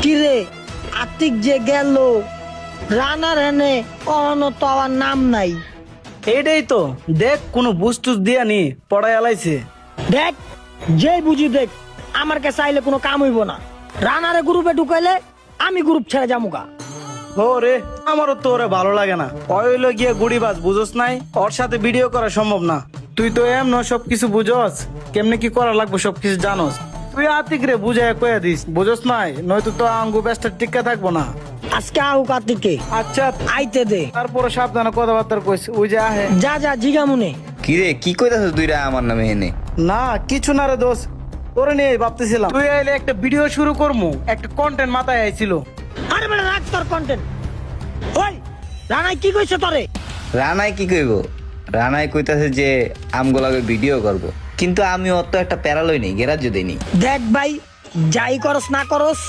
কিরে আতিক যে গেল রানার এনে কখনো তো আমার নাম নাই। এইটাই তো দেখ কোনো বুস্টুস দিয়া নি পড়াই আলাইছে। দেখ যে বুঝি দেখ আমার কাছে আইলে কোনো কাম হইব না। রানারে গ্রুপে ঢুকাইলে আমি গ্রুপ ছেড়ে যামুকা। ও রে আমারও তো ওরে ভালো লাগে না। হইল গিয়ে গুড়িবাজ বুঝোস নাই, ওর সাথে ভিডিও করা সম্ভব না। তুই তো এমন সবকিছু বুঝোস, কেমনে কি করা লাগবে সবকিছু জানোস। তুই আতিক রে বুঝাই কয়ে দিস, বুঝোস নাই নয়তো তো আঙ্গু ব্যস্ত টিকা থাকবো না। আজকে আহুক আতিককে আচ্ছা আইতে দে। তারপরে সাবধানে কথাবার্তা কইস, ওই যে আহে। যা যা জিগামুনে। কিরে কি কইতাছিস দুইটা আমার নামে এনে? না কিছু না রে দোষ, তোরে নিয়ে ভাবতেছিলাম তুই আইলে একটা ভিডিও শুরু করমু, একটা কন্টেন্ট মাথায় আইছিল। আরে বেটা রাখ তোর কন্টেন্ট। ওই রানাই কি কইছে তোরে? রানাই কি কইব? রানাই কইতাছে যে আমগুলাকে ভিডিও করব, কিন্তু আমি অত একটা প্যারা লই নেই, গ্যারাজ্য দেইনি। দেখ ভাই যাই করস না করস